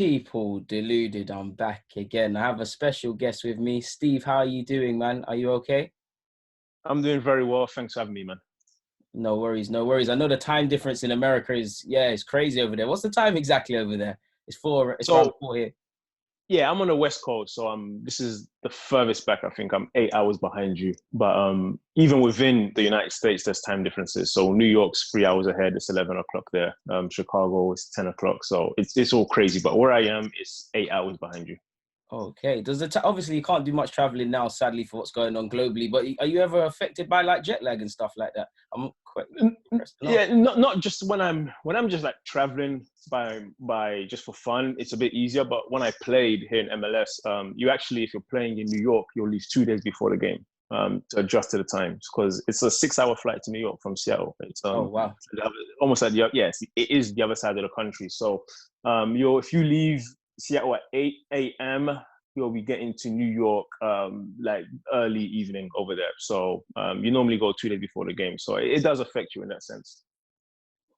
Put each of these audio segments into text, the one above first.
People, Deluded, I'm back again. I have a special guest with me. Steve, how are you doing, man? Are you okay? I'm doing very well. Thanks for having me, man. No worries, no worries. I know the time difference in America is, it's crazy over there. What's the time exactly over there? It's around So, 4 here. yeah, I'm on the West Coast. So this is the furthest back. I think I'm 8 hours behind you. But even within the United States, there's time differences. So New York's 3 hours ahead. It's 11 o'clock there. Chicago is 10 o'clock. So it's all crazy. But where I am, it's 8 hours behind you. Okay. Obviously you can't do much traveling now, sadly, for what's going on globally, but are you ever affected by like jet lag and stuff like that? I'm quite interested to know. Yeah, not just when I'm just like traveling by just for fun, it's a bit easier. But when I played here in MLS, you actually, if you're playing in New York, you'll leave 2 days before the game to adjust to the times because it's a 6 hour flight to New York from Seattle. It's Oh, wow. almost at yes, it is the other side of the country. So if you leave Seattle at 8 a.m., you'll be getting to New York like early evening over there. So you normally go 2 days before the game. So it does affect you in that sense.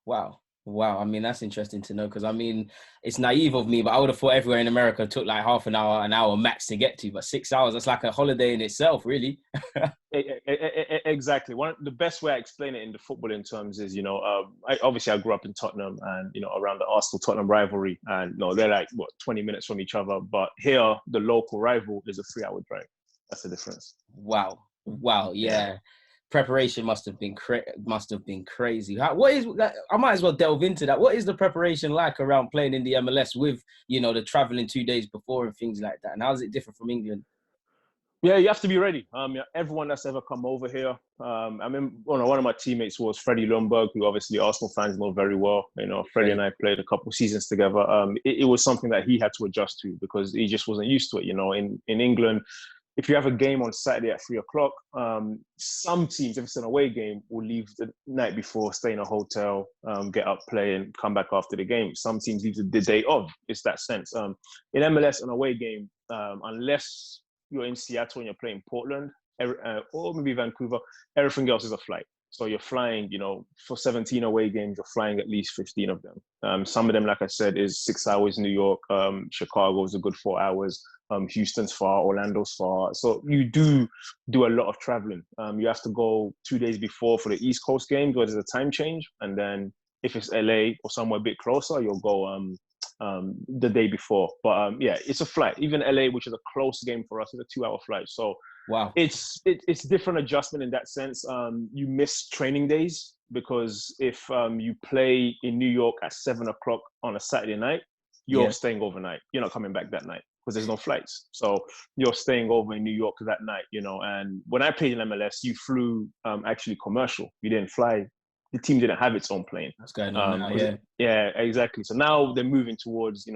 Wow. Wow. I mean, that's interesting to know because, I mean, it's naive of me, but I would have thought everywhere in America took like half an hour max to get to, but 6 hours, that's like a holiday in itself, really. Exactly. The best way I explain it in the football in terms is, I grew up in Tottenham and, around the Arsenal-Tottenham rivalry. And, they're like, 20 minutes from each other. But here, the local rival is a 3 hour drive. That's the difference. Wow. Wow. Yeah. Yeah. Preparation must have been crazy. I might as well delve into that. What is the preparation like around playing in the MLS with, the traveling 2 days before and things like that? And how does it differ from England? Yeah, you have to be ready. Everyone that's ever come over here. I mean, one of my teammates was Freddie Lundberg, who obviously Arsenal fans know very well. Freddie and I played a couple of seasons together. It was something that he had to adjust to because he just wasn't used to it. In England, if you have a game on Saturday at 3 o'clock, some teams, if it's an away game, will leave the night before, stay in a hotel, get up, play, and come back after the game. Some teams leave the day of. It's that sense. In MLS, an away game, unless you're in Seattle and you're playing Portland or maybe Vancouver, everything else is a flight. So you're flying, for 17 away games, you're flying at least 15 of them. Some of them, like I said, is 6 hours New York. Chicago is a good 4 hours. Houston's far, Orlando's far. So you do a lot of traveling. You have to go 2 days before for the East Coast games where there's a time change. And then if it's LA or somewhere a bit closer, you'll go the day before. But it's a flight. Even LA, which is a close game for us, is a 2 hour flight. So wow, it's different adjustment in that sense. You miss training days because if you play in New York at 7 o'clock on a Saturday night, you're staying overnight. You're not coming back that night because there's no flights. So you're staying over in New York that night, and when I played in MLS, you flew actually commercial. You didn't fly. The team didn't have its own plane. what's going on now? Yeah, exactly. So now they're moving towards,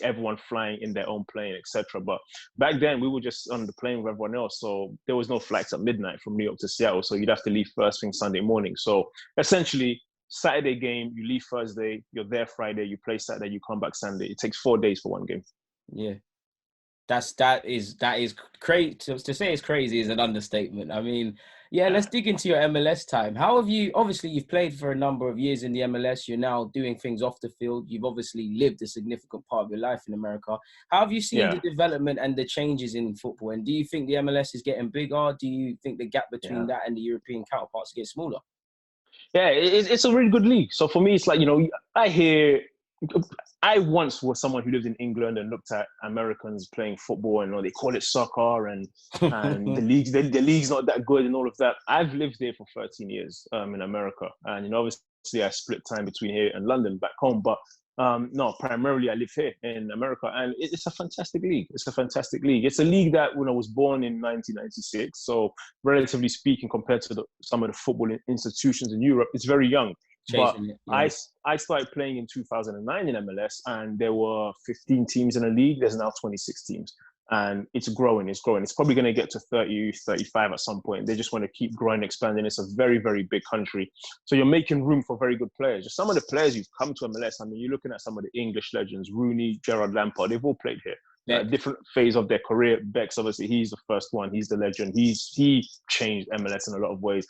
everyone flying in their own plane, etc. But back then we were just on the plane with everyone else. So there was no flights at midnight from New York to Seattle. So you'd have to leave first thing Sunday morning. So essentially, Saturday game, you leave Thursday, you're there Friday, you play Saturday, you come back Sunday. It takes 4 days for one game. Yeah. That is crazy. To say it's crazy is an understatement. I mean, let's dig into your MLS time. How have you? Obviously, you've played for a number of years in the MLS. You're now doing things off the field. You've obviously lived a significant part of your life in America. How have you seen the development and the changes in football? And do you think the MLS is getting bigger? Do you think the gap between that and the European counterparts is getting smaller? Yeah, it's a really good league. So for me, it's like, I once was someone who lived in England and looked at Americans playing football and they call it soccer and the league's not that good and all of that. I've lived there for 13 years in America. And, obviously I split time between here and London back home. But no, primarily I live here in America, and it's a fantastic league. It's a fantastic league. It's a league that when I was born in 1996, so relatively speaking, compared to some of the football institutions in Europe, it's very young. But I started playing in 2009 in MLS, and there were 15 teams in the league. There's now 26 teams. And it's growing. It's probably going to get to 30, 35 at some point. They just want to keep growing, expanding. It's a very, very big country. So you're making room for very good players. Just some of the players who've come to MLS, I mean, you're looking at some of the English legends, Rooney, Gerrard Lampard, they've all played here. Different phase of their career. Beck's obviously, he's the first one. He's the legend. He changed MLS in a lot of ways.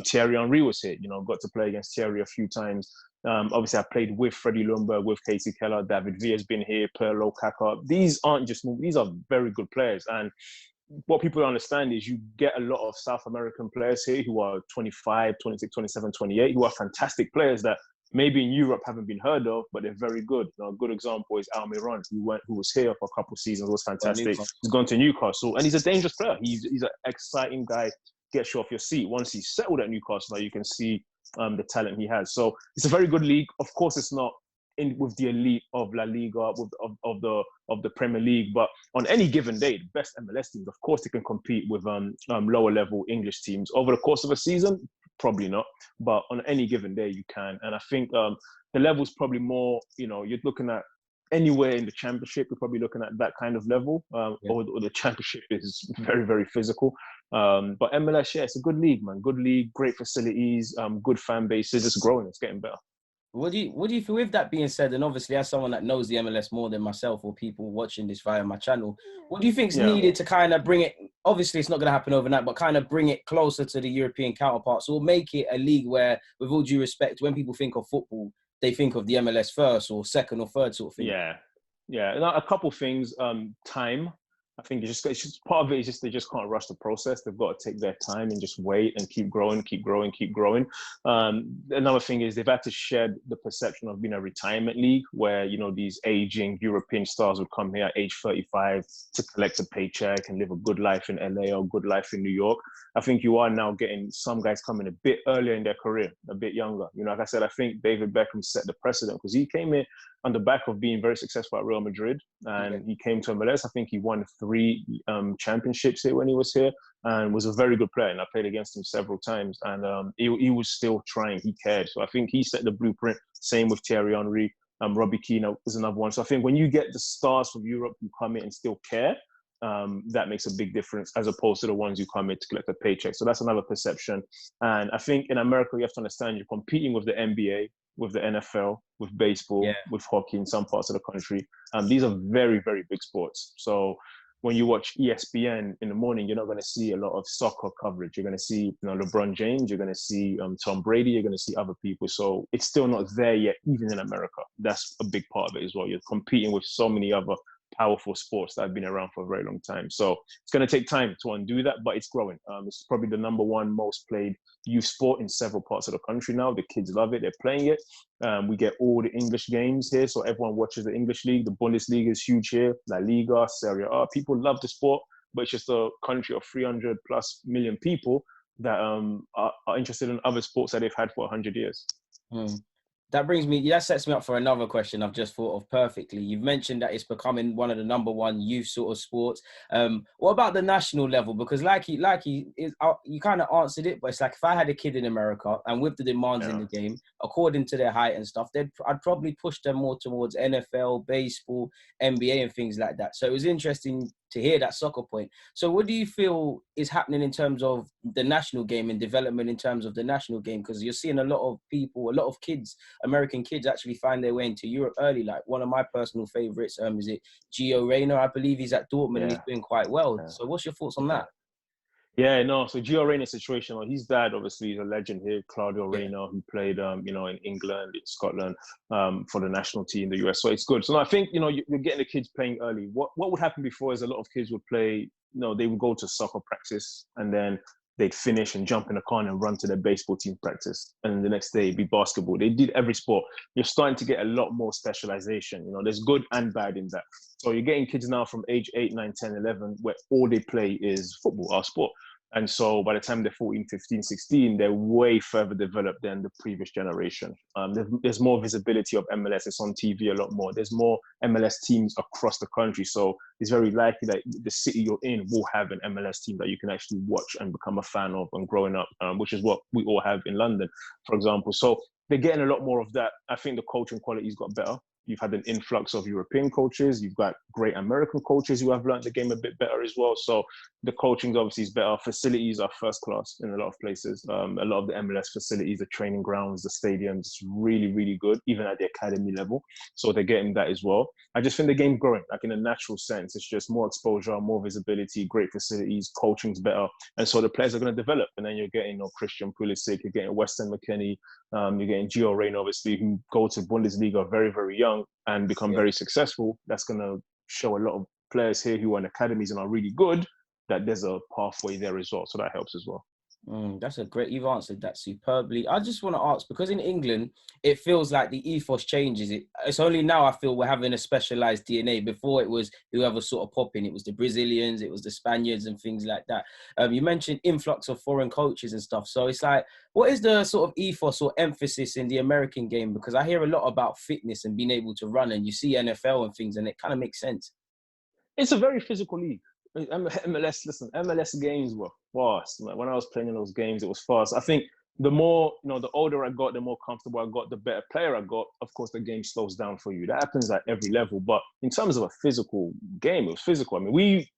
Thierry Henry was here, got to play against Thierry a few times. Obviously, I played with Freddie Ljungberg, with Casey Keller, David Villa's been here, Perlo Kaka. These aren't just, these are very good players. And what people don't understand is you get a lot of South American players here who are 25, 26, 27, 28, who are fantastic players that maybe in Europe haven't been heard of, but they're very good. A good example is Almiron, who was here for a couple of seasons, was fantastic. He's gone to Newcastle, and he's a dangerous player. He's an exciting guy, gets you off your seat. Once he's settled at Newcastle, now you can see the talent he has. So it's a very good league. Of course, it's not in with the elite of La Liga, of the Premier League, but on any given day, the best MLS teams, of course, they can compete with lower level English teams. Over the course of a season, probably not, but on any given day, you can. And I think the level's probably more, you're looking at anywhere in the championship, you're probably looking at that kind of level, or the championship is very, very physical. But MLS, yeah, it's a good league, man. Good league, great facilities, good fan bases. It's growing, it's getting better. What do you feel, with that being said, and obviously as someone that knows the MLS more than myself or people watching this via my channel, what do you think is needed to kind of bring it, obviously it's not going to happen overnight, but kind of bring it closer to the European counterparts, or make it a league where, with all due respect, when people think of football, they think of the MLS first or second or third sort of thing? Yeah. And a couple things, time. I think it's just part of it is just they just can't rush the process. They've got to take their time and just wait and keep growing. Another thing is they've had to shed the perception of being a retirement league where, these aging European stars would come here at age 35 to collect a paycheck and live a good life in LA or a good life in New York. I think you are now getting some guys coming a bit earlier in their career, a bit younger. Like I said, I think David Beckham set the precedent because he came in on the back of being very successful at Real Madrid, and he came to MLS. I think he won 3 championships here when he was here, and was a very good player. And I played against him several times, and he was still trying. He cared. So I think he set the blueprint. Same with Thierry Henry. Robbie Keane is another one. So I think when you get the stars from Europe who come in and still care, that makes a big difference as opposed to the ones who come in to collect a paycheck. So that's another perception. And I think in America, you have to understand you're competing with the NBA, with the NFL, with baseball, with hockey in some parts of the country. These are very, very big sports. So when you watch ESPN in the morning, you're not going to see a lot of soccer coverage. You're going to see LeBron James, you're going to see Tom Brady, you're going to see other people. So it's still not there yet, even in America. That's a big part of it as well. You're competing with so many other powerful sports that have been around for a very long time. So it's going to take time to undo that, but it's growing. It's probably the #1 most played youth sport in several parts of the country now. The kids love it. They're playing it. We get all the English games here. So everyone watches the English league. The Bundesliga is huge here. La Liga, Serie A. People love the sport, but it's just a country of 300+ million people that are interested in other sports that they've had for 100 years. That sets me up for another question I've just thought of perfectly. You've mentioned that it's becoming one of the #1 youth sort of sports. What about the national level? Because you kind of answered it, but it's like if I had a kid in America and with the demands in the game, according to their height and stuff, I'd probably push them more towards NFL, baseball, NBA and things like that. So it was interesting to hear that soccer point. So what do you feel is happening in terms of the national game and development in terms of the national game? Because you're seeing a lot of people, a lot of kids, American kids actually find their way into Europe early. Like one of my personal favorites, is it Gio Reyna? I believe he's at Dortmund and he's doing quite well. So what's your thoughts on that? So Gio Reyna's situation, his dad obviously is a legend here, Claudio Reyna, who played, in England, in Scotland, for the national team in the US. So it's good. So I think, you're getting the kids playing early. What would happen before is a lot of kids would play, they would go to soccer practice and then they'd finish and jump in the car and run to their baseball team practice. And the next day it'd be basketball. They did every sport. You're starting to get a lot more specialization. There's good and bad in that. So you're getting kids now from age 8, 9, 10, 11, where all they play is football, our sport. And so by the time they're 14, 15, 16, they're way further developed than the previous generation. There's more visibility of MLS. It's on TV a lot more. There's more MLS teams across the country. So it's very likely that the city you're in will have an MLS team that you can actually watch and become a fan of and growing up, which is what we all have in London, for example. So they're getting a lot more of that. I think the coaching quality's got better. You've had an influx of European coaches. You've got great American coaches who have learned the game a bit better as well. So the coaching obviously is better. Facilities are first class in a lot of places. A lot of the MLS facilities, the training grounds, the stadiums, it's really, really good, even at the academy level. So they're getting that as well. I just think the game's growing, like in a natural sense. It's just more exposure, more visibility, great facilities, coaching's better. And so the players are going to develop. And then you're getting Christian Pulisic, you're getting Weston McKennie, You're getting Gio Reyna, obviously, who go to Bundesliga very, very young and become very successful. That's going to show a lot of players here who are in academies and are really good that there's a pathway there as well. So that helps as well. That's a great, you've answered that superbly. I just want to ask, because in England, it feels like the ethos changes. It's only now I feel we're having a specialized DNA. Before it was whoever sort of popping. It was the Brazilians, it was the Spaniards and things like that. You mentioned influx of foreign coaches and stuff. So it's like, what is the sort of ethos or emphasis in the American game? Because I hear a lot about fitness and being able to run, and you see NFL and things, and it kind of makes sense. It's a very physical league. MLS, listen, MLS games were fast. When I was playing in those games, it was fast. I think the more, the older I got, the more comfortable I got, the better player I got. Of course, the game slows down for you. That happens at every level. But in terms of a physical game, it was physical. I mean, we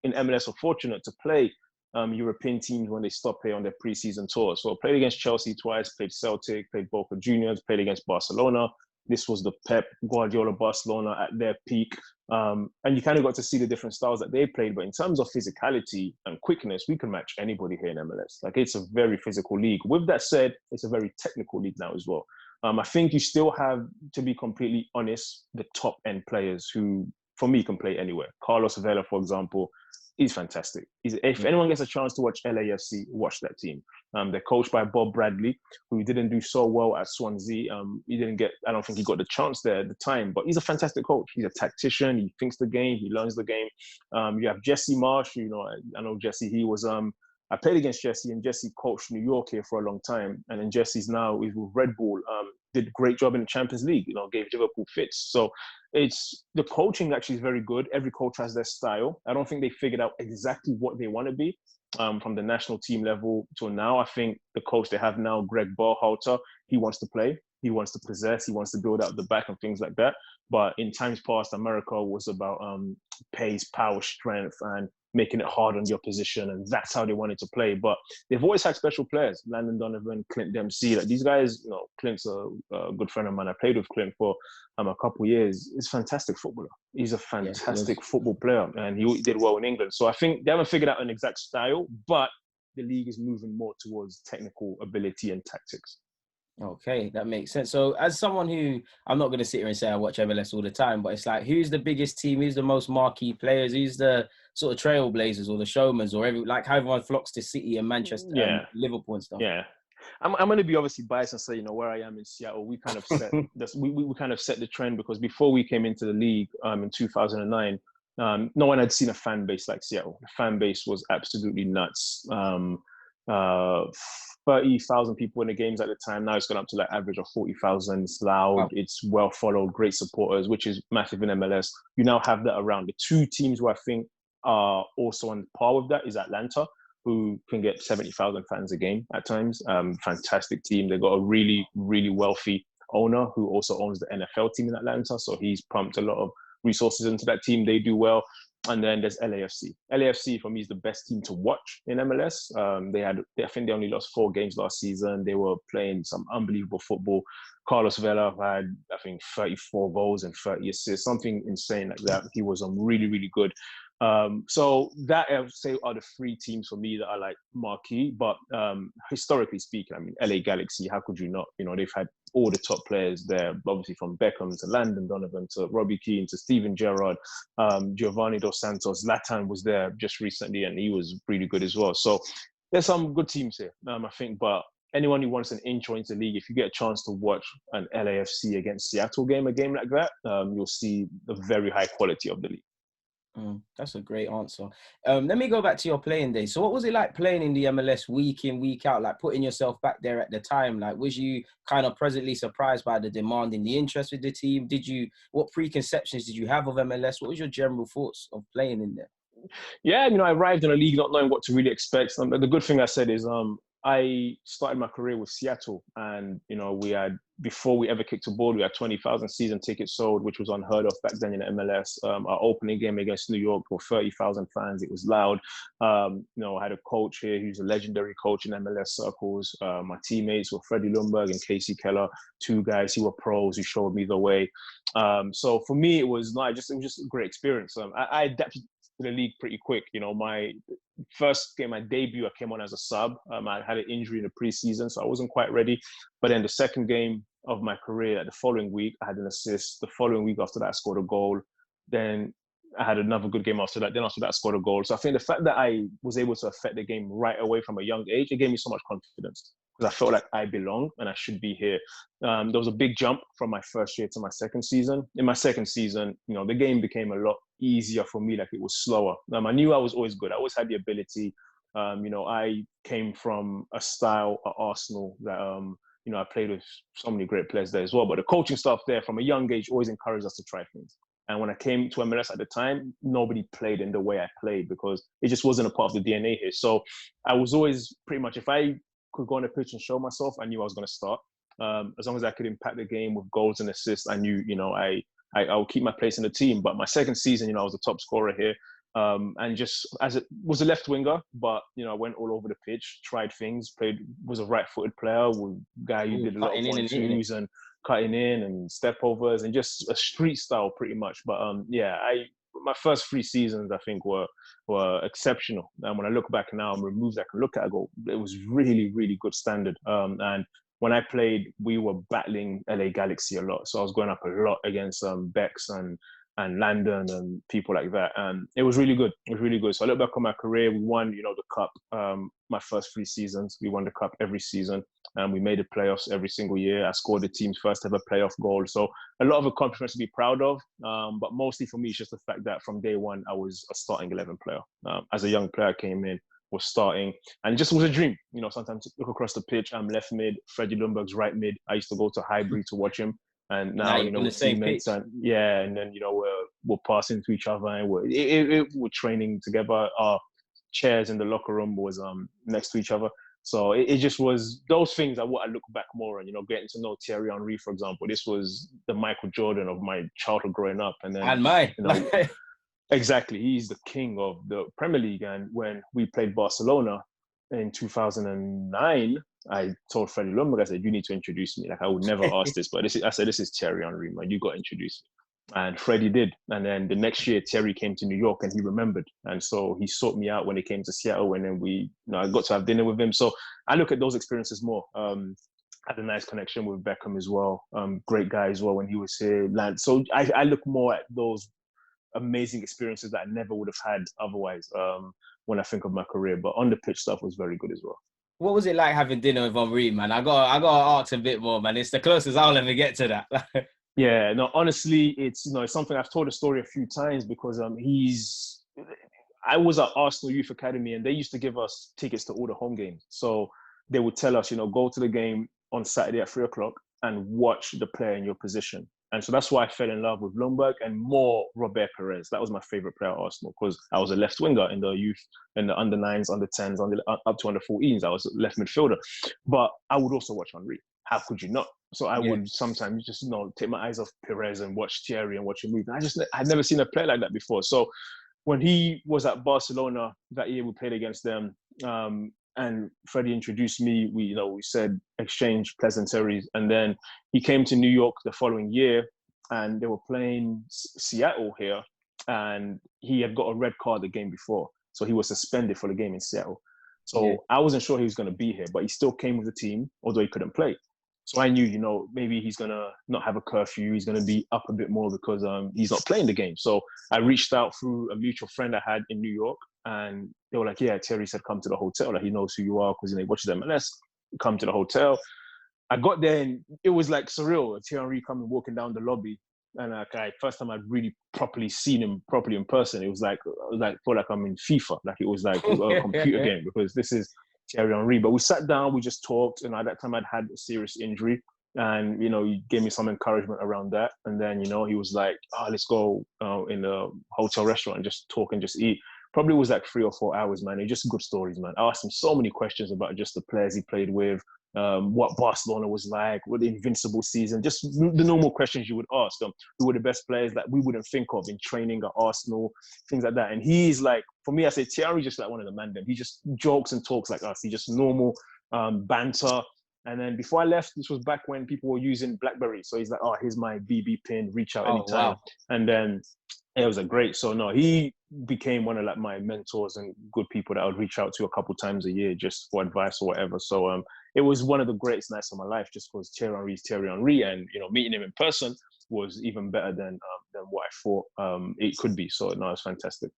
in MLS were fortunate to play European teams when they stopped here on their preseason tour. So I played against Chelsea twice, played Celtic, played Boca Juniors, played against Barcelona. This was the Pep Guardiola Barcelona at their peak. And you kind of got to see the different styles that they played. But in terms of physicality and quickness, we can match anybody here in MLS. Like, it's a very physical league. With that said, it's a very technical league now as well. I think you still have, to be completely honest, the top end players who, for me, can play anywhere. Carlos Vela, for example, he's fantastic. If anyone gets a chance to watch LAFC, watch that team. They're coached by Bob Bradley, who didn't do so well at Swansea. I don't think he got the chance there at the time, but he's a fantastic coach. He's a tactician. He thinks the game. He learns the game. You have Jesse Marsh. I know Jesse. He was, I played against Jesse, and Jesse coached New York here for a long time. And then Jesse's now with Red Bull. Did a great job in the Champions League, gave Liverpool fits. So it's, the coaching actually is very good. Every coach has their style. I don't think they figured out exactly what they want to be from the national team level till now. I think the coach they have now, Greg Berhalter, he wants to play. He wants to possess. He wants to build out the back and things like that. But in times past, America was about pace, power, strength, and making it hard on your position. And that's how they wanted to play. But they've always had special players. Landon Donovan, Clint Dempsey. Like, these guys, Clint's a good friend of mine. I played with Clint for a couple of years. He's a fantastic footballer. He's a fantastic football player. And he did well in England. So I think they haven't figured out an exact style, but the league is moving more towards technical ability and tactics. Okay, that makes sense. So as someone who, I'm not going to sit here and say I watch MLS all the time, but it's like, who's the biggest team? Who's the most marquee players? Who's the sort of trailblazers or the showmans, or how everyone flocks to City and Manchester and Liverpool and stuff? Yeah. I'm going to be obviously biased and say, where I am in Seattle, we kind of set this, we kind of set the trend, because before we came into the league in 2009, no one had seen a fan base like Seattle. The fan base was absolutely nuts. 30,000 people in the games at the time. Now it's gone up to average of 40,000. It's loud. Wow. It's well followed. Great supporters, which is massive in MLS. You now have that around. The two teams who I think are also on par with that is Atlanta, who can get 70,000 fans a game at times. Fantastic team. They've got a really, really wealthy owner who also owns the NFL team in Atlanta. So he's pumped a lot of resources into that team. They do well. And then there's LAFC. LAFC for me is the best team to watch in MLS. I think they only lost 4 games last season. They were playing some unbelievable football. Carlos Vela had, I think, 34 goals and 30 assists, something insane like that. He was really, really good. So that, I would say, are the 3 teams for me that are marquee. But historically speaking, I mean, LA Galaxy, how could you not? They've had all the top players there, obviously from Beckham to Landon Donovan to Robbie Keane to Steven Gerrard, Giovanni Dos Santos. Zlatan was there just recently, and he was really good as well. So there's some good teams here, I think. But anyone who wants an intro into the league, if you get a chance to watch an LAFC against Seattle game, a game like that, you'll see the very high quality of the league. That's a great answer. Let me go back to your playing days. So what was it like playing in the MLS week in, week out, putting yourself back there at the time? Was you kind of pleasantly surprised by the demand and the interest with the team? What preconceptions did you have of MLS? What was your general thoughts of playing in there? Yeah, I arrived in a league not knowing what to really expect. The good thing I said is I started my career with Seattle, and we had, before we ever kicked a ball, we had 20,000 season tickets sold, which was unheard of back then in the MLS. Our opening game against New York were 30,000 fans. It was loud. I had a coach here who's a legendary coach in MLS circles. My teammates were Freddie Ljungberg and Casey Keller, 2 guys who were pros who showed me the way. So for me, it was just a great experience. I adapted the league pretty quick. You know, my first game, my debut, I came on as a sub. I had an injury in the preseason, so I wasn't quite ready. But then the second game of my career, the following week, I had an assist. The following week after that, I scored a goal. Then I had another good game after that. Then after that, I scored a goal. So I think the fact that I was able to affect the game right away from a young age, it gave me so much confidence because I felt like I belong and I should be here. There was a big jump from my first year to my second season. In my second season, you know, the game became a lot easier for me. Like it was slower. I knew I was always good. I always had the ability. You know, I came from a style at Arsenal that, you know, I played with so many great players there as well. But the coaching staff there from a young age always encouraged us to try things. And when I came to MLS at the time, nobody played in the way I played because it just wasn't a part of the DNA here. So I was always pretty much, if I could go on the pitch and show myself, I knew I was going to start. As long as I could impact the game with goals and assists, I knew, you know, I'll keep my place in the team. But my second season, you know, I was the top scorer here. And just as it was a left winger, but, you know, I went all over the pitch, tried things, was a right-footed player, with a guy who did a lot of 1-2s and cutting in and step overs and just a street style pretty much. But yeah, my first 3 seasons I think were exceptional. And when I look back now and moves I can look at, I go, it was really, really good standard. And when I played, we were battling LA Galaxy a lot. So I was going up a lot against Bex and Landon and people like that. And it was really good. It was really good. So I look back on my career, we won, you know, the cup. My first 3 seasons, we won the cup every season. And we made the playoffs every single year. I scored the team's first ever playoff goal. So a lot of accomplishments to be proud of. But mostly for me, it's just the fact that from day one, I was a starting 11 player. As a young player, I came in, was starting, and it just was a dream. You know, sometimes look across the pitch, I'm left mid, Freddie Ljungberg's right mid. I used to go to Highbury to watch him. And now you know, we're teammates, and yeah, and then, you know, we're passing to each other, and we're training together. Our chairs in the locker room was next to each other. So it just was those things that what I look back more on, you know, getting to know Thierry Henry, for example. This was the Michael Jordan of my childhood growing up. And then, you know, exactly, he's the king of the Premier League. And when we played Barcelona in 2009, I told Freddie Ljungberg, I said, you need to introduce me. Like, I would never ask this, but I said, this is Thierry Henry, man. You got to introduce me. And Freddie did. And then the next year, Thierry came to New York and he remembered. And so he sought me out when he came to Seattle. And then I got to have dinner with him. So I look at those experiences more. I had a nice connection with Beckham as well. Great guy as well when he was here. So I look more at those amazing experiences that I never would have had otherwise when I think of my career. But on the pitch stuff was very good as well. What was it like having dinner with Henry, man? I got to ask a bit more, man. It's the closest I'll ever get to that. Yeah, no, honestly, it's, you know, it's something I've told the story a few times because I was at Arsenal Youth Academy and they used to give us tickets to all the home games. So they would tell us, you know, go to the game on Saturday at 3:00 and watch the player in your position. And so that's why I fell in love with Ljungberg and more Robert Perez. That was my favorite player at Arsenal because I was a left winger in the youth, in the under 9s, under 10s, up to under 14s. I was a left midfielder. But I would also watch Henry. How could you not? So I would sometimes just, you know, take my eyes off Perez and watch Thierry and watch him move. I'd never seen a player like that before. So when he was at Barcelona that year, we played against them. And Freddie introduced me. We said exchange pleasantries, and then he came to New York the following year, and they were playing Seattle here, and he had got a red card the game before, so he was suspended for the game in Seattle. So I wasn't sure he was going to be here, but he still came with the team, although he couldn't play. So I knew, you know, maybe he's going to not have a curfew. He's going to be up a bit more because he's not playing the game. So I reached out through a mutual friend I had in New York, and they were like, yeah, Thierry said, come to the hotel. Like, he knows who you are because, you know, he watches MLS. Come to the hotel. I got there and it was like surreal. Thierry Henry coming walking down the lobby. And first time I'd really properly seen him properly in person, it was like felt like I'm in FIFA. Like it was like a computer game because this is Thierry Henry. But we sat down, we just talked, and at that time I'd had a serious injury, and you know, he gave me some encouragement around that. And then, you know, he was like, let's go in the hotel restaurant and just talk and just eat. Probably was like 3 or 4 hours, man. It's just good stories, man. I asked him so many questions about just the players he played with, what Barcelona was like, what the invincible season, just the normal questions you would ask them. Who were the best players that we wouldn't think of in training at Arsenal, things like that. And he's like, for me, I say Thierry just like one of the man them. He just jokes and talks like us. He just normal banter. And then before I left, this was back when people were using BlackBerry. So he's like, here's my BB pin, reach out anytime. Wow. And then Yeah, it was a great. So no, he became one of like my mentors and good people that I would reach out to a couple times a year just for advice or whatever. So it was one of the greatest nights of my life just because Thierry Henry, and meeting him in person was even better than what I thought it could be. So no, it's fantastic.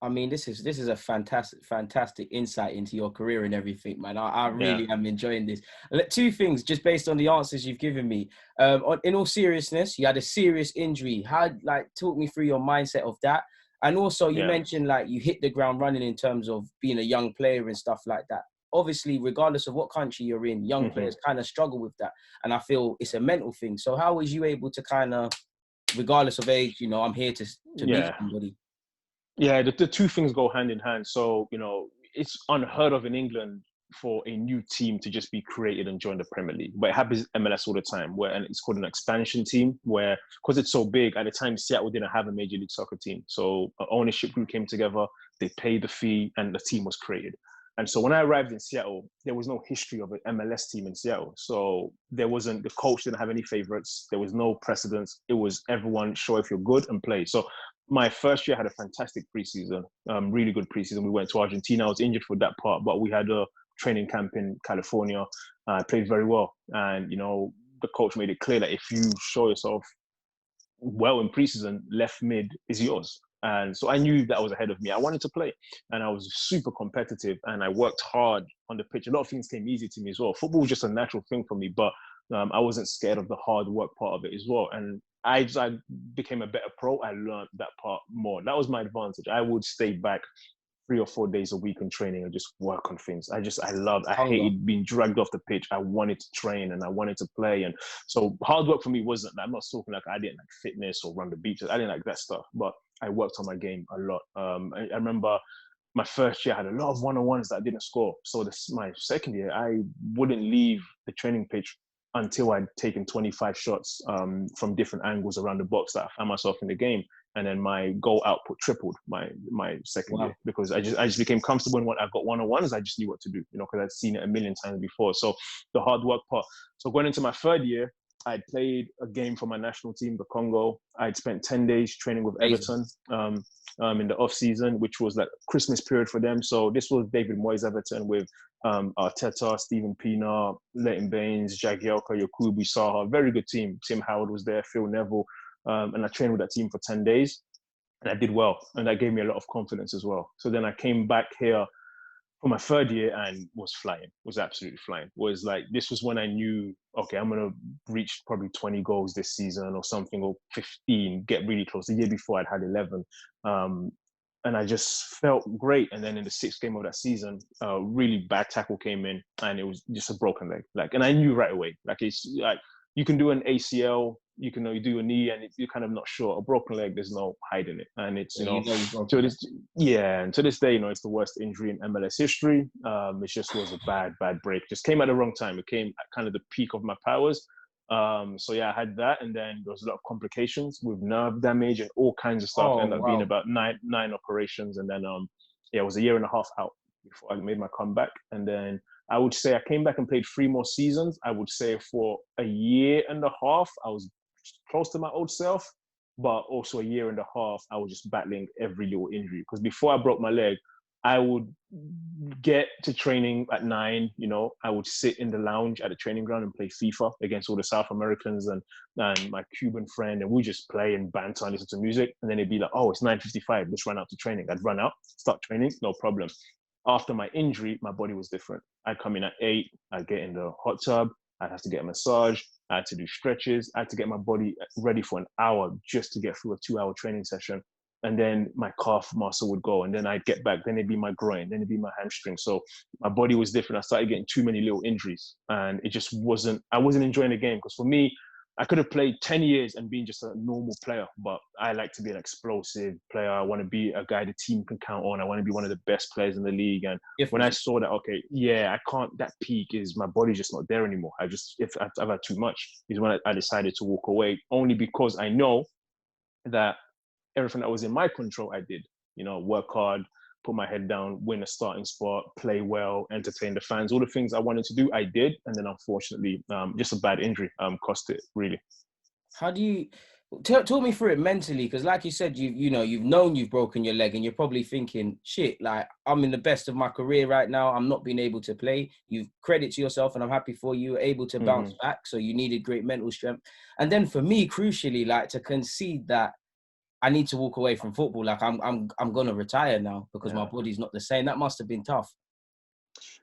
I mean, this is a fantastic insight into your career and everything, man. I Yeah, really am enjoying this. Two things, just based on the answers you've given me. In all seriousness, you had a serious injury. How, like, talk me through your mindset of that. And also, you yeah. mentioned like you hit the ground running in terms of being a young player and stuff like that. Obviously, regardless of what country you're in, young players kind of struggle with that, and I feel it's a mental thing. So, how was you able to kind of, regardless of age, I'm here to beat Yeah. somebody? Yeah, the two things go hand in hand. So, it's unheard of in England for a new team to just be created and join the Premier League. But it happens MLS all the time, and it's called an expansion team, where, because it's so big, at the time, Seattle didn't have a Major League Soccer team. So an ownership group came together, they paid the fee, and the team was created. And so when I arrived in Seattle, there was no history of an MLS team in Seattle. So the coach didn't have any favorites. There was no precedence. It was everyone show if you're good and play. So my first year had a fantastic preseason, really good preseason. We went to Argentina. I was injured for that part, but we had a training camp in California. I played very well. And, the coach made it clear that if you show yourself well in preseason, left mid is yours. And so I knew that was ahead of me. I wanted to play, and I was super competitive, and I worked hard on the pitch. A lot of things came easy to me as well. Football was just a natural thing for me, but I wasn't scared of the hard work part of it as well. And I became a better pro. I learned that part more. That was my advantage. I would stay back 3 or 4 days a week in training and just work on things. I Hunger. hated being dragged off the pitch. I wanted to train and I wanted to play. And so hard work for me wasn't, I'm not talking like I didn't like fitness or run the beaches. I didn't like that stuff, but I worked on my game a lot. I remember my first year I had a lot of one-on-ones that I didn't score. So my second year, I wouldn't leave the training pitch until I'd taken 25 shots from different angles around the box that I found myself in the game. And then my goal output tripled my second year, Wow. because I just became comfortable. And when I got one-on-ones, I just knew what to do, because I'd seen it a million times before. So the hard work part. So going into my third year, I'd played a game for my national team, the Congo. I'd spent 10 days training with Amazing. Everton in the off season, which was like Christmas period for them. So this was David Moyes Everton with Arteta, Stephen Pienaar, Leighton Baines, Jagielka, Yakubu Saha. Very good team. Tim Howard was there, Phil Neville. And I trained with that team for 10 days, and I did well. And that gave me a lot of confidence as well. So then I came back here for my third year and was absolutely flying. This was when I knew, okay, I'm going to reach probably 20 goals this season or something, or 15, get really close. The year before I'd had 11. And I just felt great. And then in the sixth game of that season, a really bad tackle came in, and it was just a broken leg. And I knew right away, it's like, you can do an ACL, you do a knee, and you're kind of not sure. A broken leg, there's no hiding it. And it's, Yeah, you've to broken it. this, yeah, and to this day, it's the worst injury in MLS history. It just was a bad break. Just came at the wrong time. It came at kind of the peak of my powers. So yeah, I had that, and then there was a lot of complications with nerve damage and all kinds of stuff. Oh, Ended up being wow. about nine operations, and then yeah, it was a year and a half out before I made my comeback. And then I would say I came back and played 3 more seasons. I would say for a year and a half, I was close to my old self, but also a year and a half, I was just battling every little injury. Because before I broke my leg, I would get to training at 9, I would sit in the lounge at the training ground and play FIFA against all the South Americans and my Cuban friend, and we just play and banter and listen to music. And then it'd be like, oh, it's 9:55, let's run out to training. I'd run out, start training, no problem. After my injury, my body was different. I'd come in at 8, I'd get in the hot tub, I'd have to get a massage, I had to do stretches, I had to get my body ready for an hour just to get through a 2-hour training session. And then my calf muscle would go, and then I'd get back, then it'd be my groin, then it'd be my hamstring. So my body was different. I started getting too many little injuries, and I wasn't enjoying the game. Because for me, I could have played 10 years and been just a normal player, but I like to be an explosive player. I want to be a guy the team can count on. I want to be one of the best players in the league. And when I saw that, okay, yeah, I can't, that peak is, my body's just not there anymore. If I've had too much, is when I decided to walk away, only because I know that everything that was in my control, I did. Work hard, put my head down, win a starting spot, play well, entertain the fans. All the things I wanted to do, I did. And then unfortunately, just a bad injury cost it, really. How do you Talk me through it mentally, because like you said, you've known you've broken your leg, and you're probably thinking, shit, like I'm in the best of my career right now. I'm not being able to play. You've credit to yourself, and I'm happy for you, able to bounce back. So you needed great mental strength. And then for me, crucially, like to concede that I need to walk away from football. Like I'm gonna retire now because my body's not the same. That must have been tough.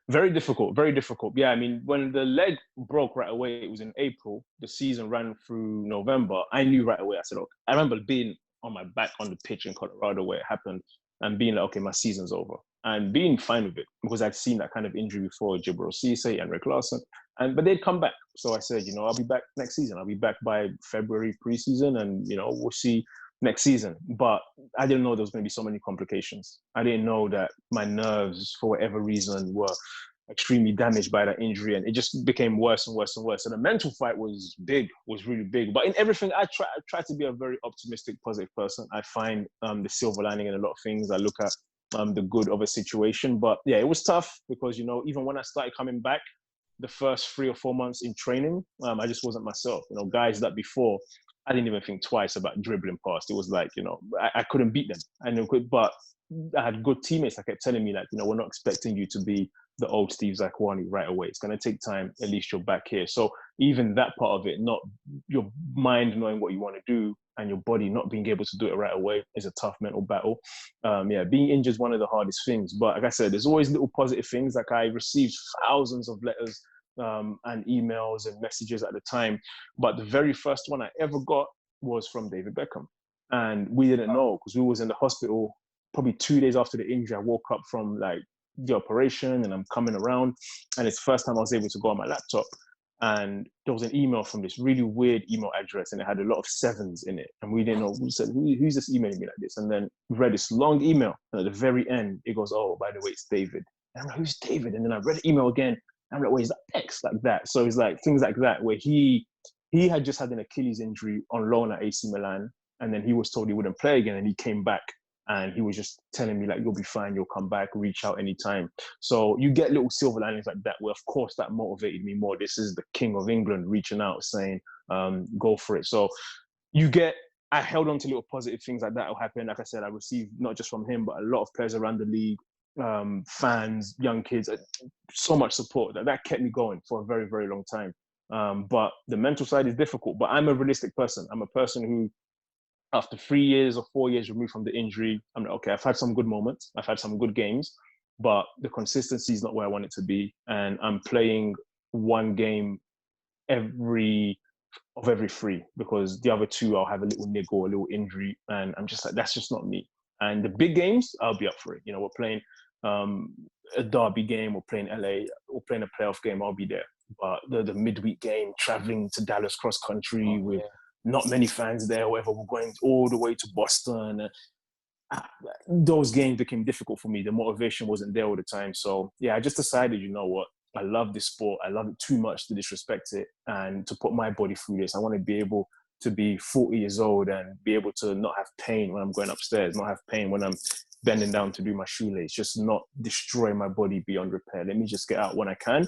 Very difficult, very difficult. Yeah, I mean, when the leg broke right away, it was in April. The season ran through November. I knew right away. I said, okay. I remember being on my back on the pitch in Colorado where it happened and being like, okay, my season's over. And being fine with it because I'd seen that kind of injury before, Jibril Cisse and Rick Larson. But they'd come back. So I said, I'll be back next season. I'll be back by February preseason and, we'll see next season. But I didn't know there was going to be so many complications. I didn't know that my nerves, for whatever reason, were extremely damaged by that injury, and it just became worse and worse and worse. So the mental fight was really big. But in everything, I try to be a very optimistic, positive person. I find the silver lining in a lot of things. I look at the good of a situation. But yeah, it was tough because even when I started coming back, the first 3 or 4 months in training, I just wasn't myself. Guys that before I didn't even think twice about dribbling past. It was like I couldn't beat them. But I had good teammates that kept telling me like, we're not expecting you to be the old Steve Zakuani right away. It's going to take time. At least you're back here. So even that part of it, not your mind knowing what you want to do and your body not being able to do it right away, is a tough mental battle. Being injured is one of the hardest things. But like I said, there's always little positive things. Like I received thousands of letters and emails and messages at the time. But the very first one I ever got was from David Beckham. And we didn't know because we was in the hospital probably 2 days after the injury. I woke up from like the operation and I'm coming around, and it's the first time I was able to go on my laptop, and there was an email from this really weird email address and it had a lot of sevens in it, and we didn't know. We said, who's this emailing me like this? And then we read this long email, and at the very end it goes, oh, by the way, it's David. And I'm like, who's David? And then I read the email again, and I'm like, wait, is that X? Like that. So it's like things like that where he had just had an Achilles injury on loan at AC Milan, and then he was told he wouldn't play again, and he came back. And he was just telling me, like, you'll be fine, you'll come back, reach out anytime. So you get little silver linings like that, where, of course, that motivated me more. This is the King of England reaching out, saying, go for it. So I held on to little positive things like that will happen. Like I said, I received not just from him, but a lot of players around the league, fans, young kids, so much support. That kept me going for a very, very long time. But the mental side is difficult. But I'm a realistic person. I'm a person who, after 3 years or 4 years removed from the injury, I'm like, okay, I've had some good moments. I've had some good games, but the consistency is not where I want it to be. And I'm playing one game every 3, because the other 2, I'll have a little niggle or a little injury. And I'm just like, that's just not me. And the big games, I'll be up for it. We're playing a derby game, we're playing LA, we're playing a playoff game, I'll be there. But the midweek game, traveling to Dallas cross country with not many fans there, whatever, we're going all the way to Boston. Those games became difficult for me. The motivation wasn't there all the time. So yeah, I just decided, you know what? I love this sport. I love it too much to disrespect it and to put my body through this. I want to be able to be 40 years old and be able to not have pain when I'm going upstairs, not have pain when I'm bending down to do my shoelace, just not destroy my body beyond repair. Let me just get out when I can.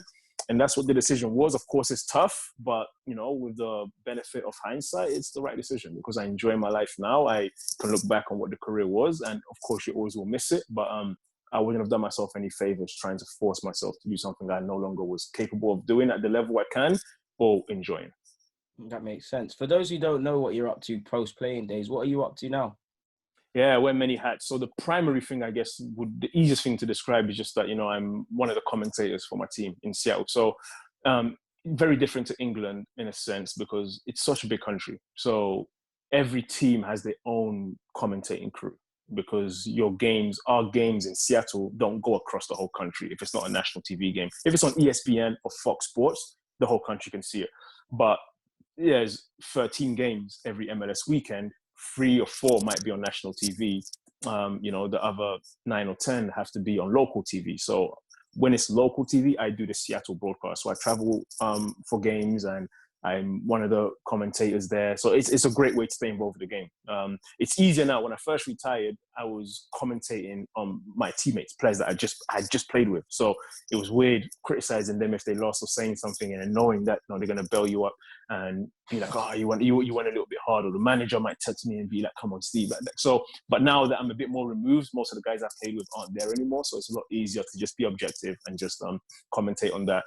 And that's what the decision was. Of course, it's tough, but with the benefit of hindsight, it's the right decision because I enjoy my life now. I can look back on what the career was, and of course, you always will miss it. But I wouldn't have done myself any favors trying to force myself to do something I no longer was capable of doing at the level I can or enjoying. That makes sense. For those who don't know what you're up to post-playing days, what are you up to now? Yeah, I wear many hats. So the primary thing, I guess, the easiest thing to describe is just that, I'm one of the commentators for my team in Seattle. So very different to England in a sense because it's such a big country. So every team has their own commentating crew because our games in Seattle don't go across the whole country if it's not a national TV game. If it's on ESPN or Fox Sports, the whole country can see it. But there's 13 games every MLS weekend. 3 or 4 might be on national TV. The other 9 or 10 have to be on local TV. So when it's local TV, I do the Seattle broadcast. So I travel for games and I'm one of the commentators there. So it's a great way to stay involved with the game. It's easier now. When I first retired, I was commentating on my teammates, players that I just played with. So it was weird criticizing them if they lost or saying something, and then knowing that they're going to bail you up and be like, oh, you went a little bit hard, or the manager might text me and be like, come on, Steve, like that. So, but now that I'm a bit more removed, most of the guys I've played with aren't there anymore. So it's a lot easier to just be objective and just commentate on that.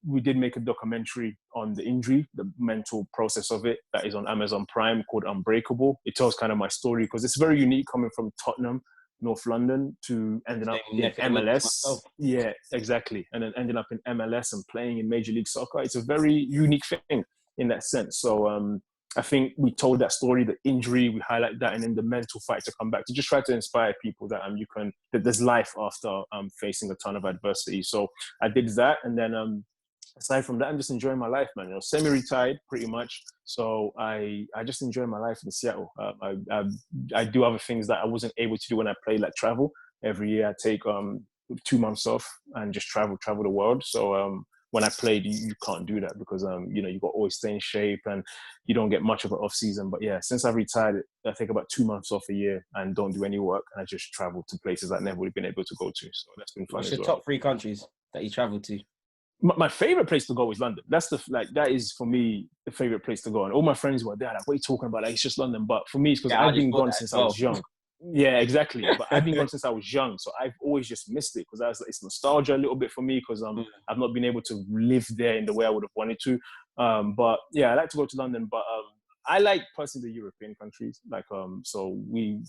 We did make a documentary on the injury, the mental process of it, that is on Amazon Prime, called Unbreakable. It tells kind of my story, because it's very unique coming from Tottenham, North London, to ending up in MLS. Yeah, exactly. And then ending up in MLS and playing in Major League Soccer. It's a very unique thing in that sense. So I think we told that story, the injury, we highlight that, and then the mental fight to come back, to just try to inspire people that that there's life after facing a ton of adversity. So I did that, and then aside from that, I'm just enjoying my life, man. Semi-retired pretty much. So I just enjoy my life in Seattle. I do other things that I wasn't able to do when I played, like travel. Every year I take 2 months off and just travel the world. So when I played, you can't do that, because you got to always stay in shape, and you don't get much of an off season. But yeah, since I've retired, I take about 2 months off a year and don't do any work, and I just travel to places I've never really been able to go to. So that's been fun. What's your top 3 countries that you travel to? My favorite place to go is London. That is for me the favorite place to go. And all my friends were there, like, what are you talking about? Like, it's just London. But for me, it's because I've been gone since I was young. Yeah, exactly. But I've been gone since I was young, so I've always just missed it, because it's nostalgia a little bit for me, because I've not been able to live there in the way I would have wanted to. But yeah, I like to go to London. But I like personally the European countries, like so we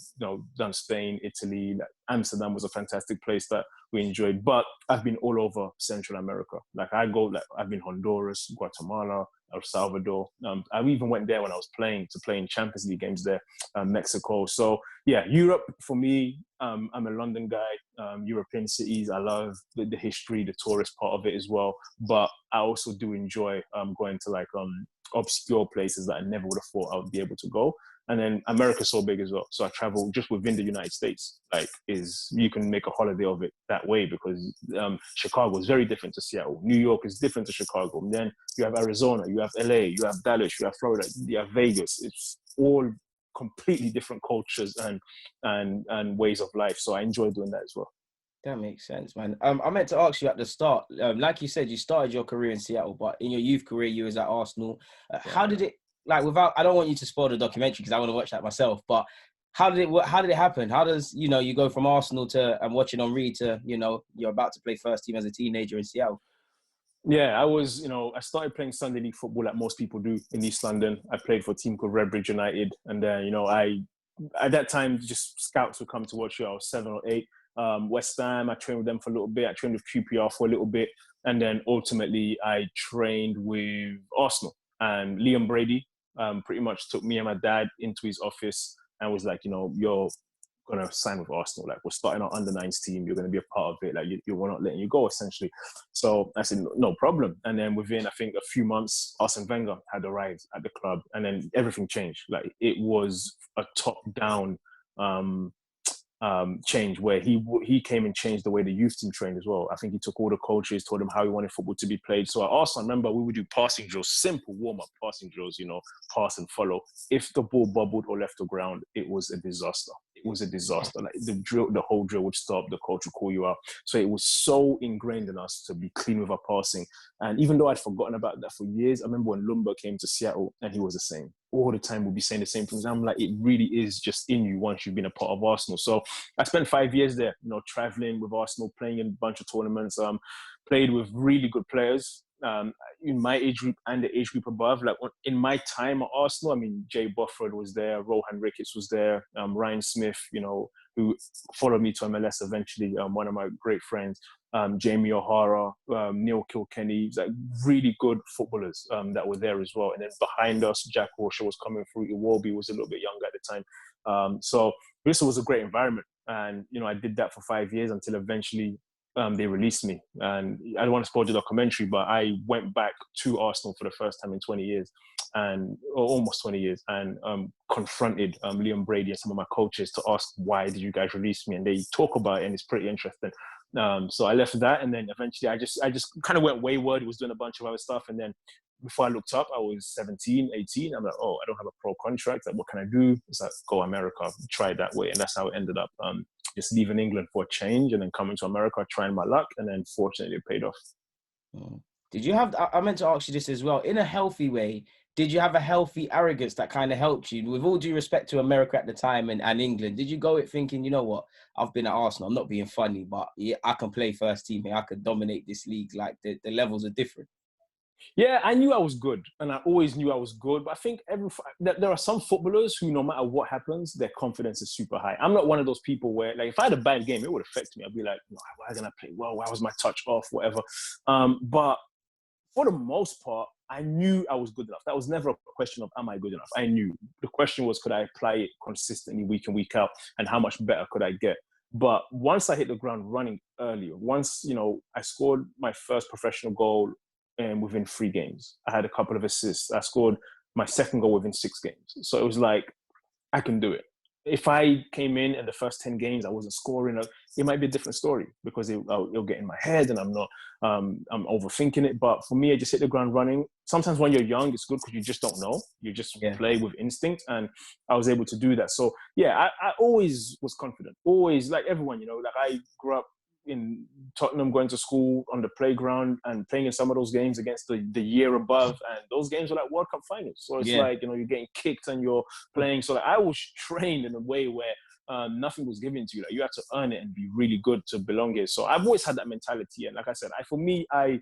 done Spain, Italy, like Amsterdam was a fantastic place that we enjoyed. But I've been all over Central America. I've been Honduras, Guatemala, El Salvador. I even went there when I was playing Champions League games there, Mexico. So yeah, Europe for me. I'm a London guy. European cities, I love the history, the tourist part of it as well. But I also do enjoy going to obscure places that I never would have thought I would be able to go. And then America's so big as well. So I travel just within the United States. You can make a holiday of it that way, because Chicago is very different to Seattle. New York is different to Chicago. And then you have Arizona, you have LA, you have Dallas, you have Florida, you have Vegas. It's all completely different cultures and ways of life. So I enjoy doing that as well. That makes sense, man. I meant to ask you at the start, like you said, you started your career in Seattle, but in your youth career, you was at Arsenal. How did it, I don't want you to spoil the documentary, because I want to watch that myself, but how did it happen? How does, you go from Arsenal to, and watching on Reed to, you're about to play first team as a teenager in Seattle? Yeah, I started playing Sunday League football like most people do in East London. I played for a team called Redbridge United. And then, at that time, just scouts would come to watch you. I was 7 or 8. West Ham, I trained with them for a little bit. I trained with QPR for a little bit. And then ultimately, I trained with Arsenal. And Liam Brady pretty much took me and my dad into his office and was like, you're going to sign with Arsenal. Like, we're starting our under-9s team. You're going to be a part of it. Like, we're not letting you go, essentially. So I said, no problem. And then within, I think, a few months, Arsene Wenger had arrived at the club. And then everything changed. Like, it was a top-down change where he came and changed the way the youth team trained as well. I think he took all the coaches, told them how he wanted football to be played. So at Arsenal, I remember we would do passing drills, simple warm-up passing drills, pass and follow. If the ball bubbled or left the ground, it was a disaster. It was a disaster. Like, the whole drill would stop, the coach would call you out. So it was so ingrained in us to be clean with our passing. And even though I'd forgotten about that for years, I remember when Lumba came to Seattle and he was the same. All the time we'll be saying the same things. I'm like, it really is just in you once you've been a part of Arsenal. So I spent 5 years there, traveling with Arsenal, playing in a bunch of tournaments, played with really good players in my age group and the age group above. Like, in my time at Arsenal, I mean, Jay Bufford was there, Rohan Ricketts was there, Ryan Smith, who followed me to MLS eventually, one of my great friends, Jamie O'Hara, Neil Kilkenny, like really good footballers that were there as well. And then behind us, Jack Wilshere was coming through. Iwobi was a little bit younger at the time. So Bristol was a great environment. And, I did that for 5 years until eventually they released me. And I don't want to spoil the documentary, but I went back to Arsenal for the first time in 20 years, or almost 20 years, and confronted Liam Brady and some of my coaches to ask, why did you guys release me? And they talk about it, and it's pretty interesting. So I left that, and then eventually I just kind of went wayward. He was doing a bunch of other stuff, and then before I looked up, I was 17, 18. I'm like, oh, I don't have a pro contract. Like, what can I do? It's like, go America, try it that way. And that's how it ended up. Just leaving England for a change and then coming to America, trying my luck. And then fortunately, it paid off. Did you have, I meant to ask you this as well, in a healthy way, did you have a healthy arrogance that kind of helped you? With all due respect to America at the time and England, did you go it thinking, you know what, I've been at Arsenal, I'm not being funny, but yeah, I can play first team here, I could dominate this league, like the levels are different? Yeah, I knew I was good, and I always knew I was good. But I think there are some footballers who, no matter what happens, their confidence is super high. I'm not one of those people where, like, if I had a bad game, it would affect me. I'd be like, no, why didn't I play well? Why was my touch off? Whatever. But for the most part, I knew I was good enough. That was never a question of, am I good enough? I knew. The question was, could I apply it consistently week in, week out? And how much better could I get? But once I hit the ground running earlier, once, I scored my first professional goal within 3 games. I had a couple of assists. I scored my second goal within 6 games. So it was like, I can do it. If I came in the first 10 games, I wasn't scoring, it might be a different story because it'll get in my head and I'm overthinking it. But for me, I just hit the ground running. Sometimes when you're young, it's good because you just don't know. You just play with instinct. And I was able to do that. So yeah, I always was confident. Always, like everyone, like I grew up in Tottenham, going to school on the playground and playing in some of those games against the year above, and those games were like World Cup finals. So it's like, you're getting kicked and you're playing. So like, I was trained in a way where nothing was given to you. Like, you had to earn it and be really good to belong here. So I've always had that mentality. And like I said, for me, I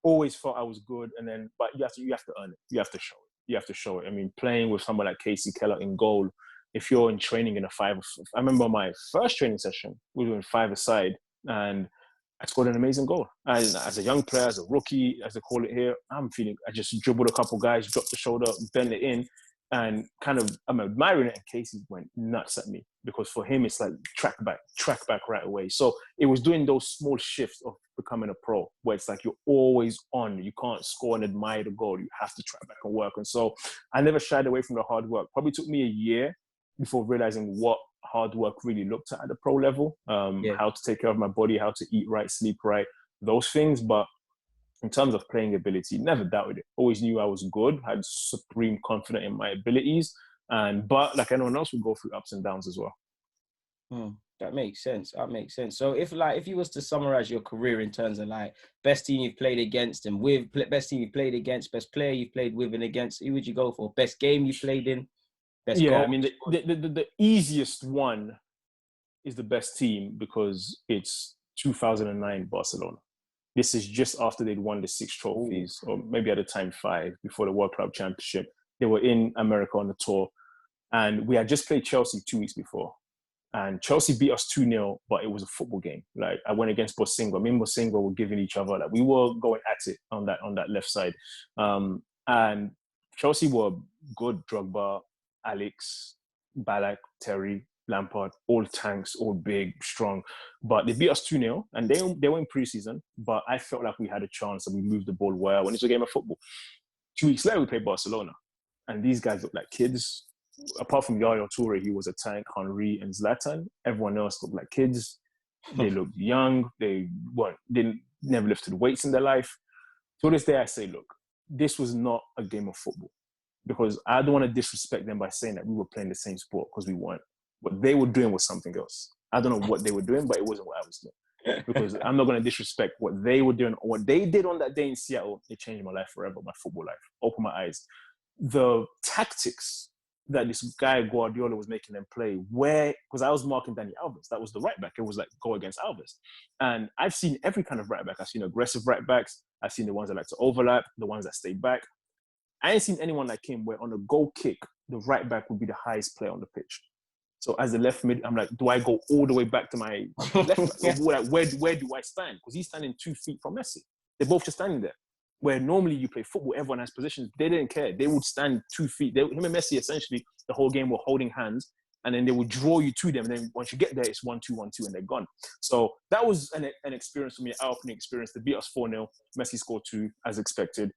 always thought I was good. And then, but you have to earn it. You have to show it. You have to show it. I mean, playing with someone like Casey Keller in goal, if you're in training in a 5, I remember my first training session, we were in 5-a-side. And I scored an amazing goal. And as a young player, as a rookie, as they call it here, I just dribbled a couple guys, dropped the shoulder, bent it in, and I'm admiring it. And Casey went nuts at me because for him, it's like track back right away. So it was doing those small shifts of becoming a pro where it's like you're always on. You can't score and admire the goal. You have to track back and work. And so I never shied away from the hard work. Probably took me a year before realizing what hard work really looked at the pro level, how to take care of my body, how to eat right, sleep right, those things. But in terms of playing ability, never doubted it. Always knew I was good, had supreme confidence in my abilities. But like anyone else, would go through ups and downs as well. That makes sense. So if you was to summarize your career in terms of like best team you've played against and with, best team you've played against, best player you've played with and against, who would you go for? Best game you played in? Goal? I mean, the easiest one is the best team because it's 2009 Barcelona. This is just after they'd won the 6 trophies, or maybe at the time 5, before the World Club Championship. They were in America on the tour, and we had just played Chelsea 2 weeks before. And Chelsea beat us 2-0, but it was a football game. Like, I went against Bosingwa. Me and Bosingwa were giving each other, like, we were going at it on that left side. And Chelsea were good. Drogba, Alex, Ballack, Terry, Lampard, all tanks, all big, strong. But they beat us 2-0, and they were in pre-season, but I felt like we had a chance and we moved the ball well, and it's a game of football. 2 weeks later, we played Barcelona, and these guys looked like kids. Apart from Yaya Toure, he was a tank, Henry and Zlatan. Everyone else looked like kids. They looked young. They never lifted weights in their life. To this day, I say, look, this was not a game of football. Because I don't want to disrespect them by saying that we were playing the same sport, because we weren't. What they were doing was something else. I don't know what they were doing, but it wasn't what I was doing. Because I'm not going to disrespect what they were doing. What they did on that day in Seattle, it changed my life forever, my football life. Opened my eyes. The tactics that this guy Guardiola was making them play, because I was marking Dani Alves. That was the right back. It was like, go against Alves. And I've seen every kind of right back. I've seen aggressive right backs. I've seen the ones that like to overlap, the ones that stay back. I ain't seen anyone like him where on a goal kick, the right back would be the highest player on the pitch. So as the left mid, I'm like, do I go all the way back to my left back? Where do I stand? Because he's standing 2 feet from Messi. They're both just standing there. Where normally you play football, everyone has positions. They didn't care. They would stand 2 feet. Him and Messi, essentially, the whole game were holding hands, and then they would draw you to them. And then once you get there, it's 1-2, 1-2, and they're gone. So that was an experience for me, an eye-opening experience. They beat us 4-0. Messi scored 2, as expected.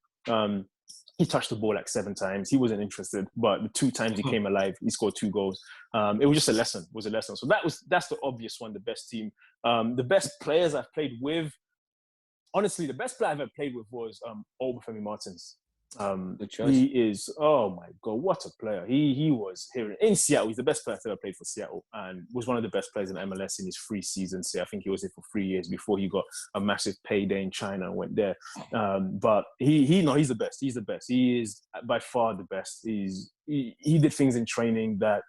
He touched the ball like 7 times. He wasn't interested, but the 2 times he came alive, he scored 2 goals. It was just a lesson. It was a lesson. So that's the obvious one, the best team. The best players I've played with, honestly, the best player I've ever played with was Obafemi Martins. Good choice. He is, oh my God, what a player. He was here in Seattle. He's the best player that's ever played for Seattle and was one of the best players in MLS in his 3 seasons. I think he was here for 3 years before he got a massive payday in China and went there. But he's the best. He's the best. He is by far the best. He did things in training that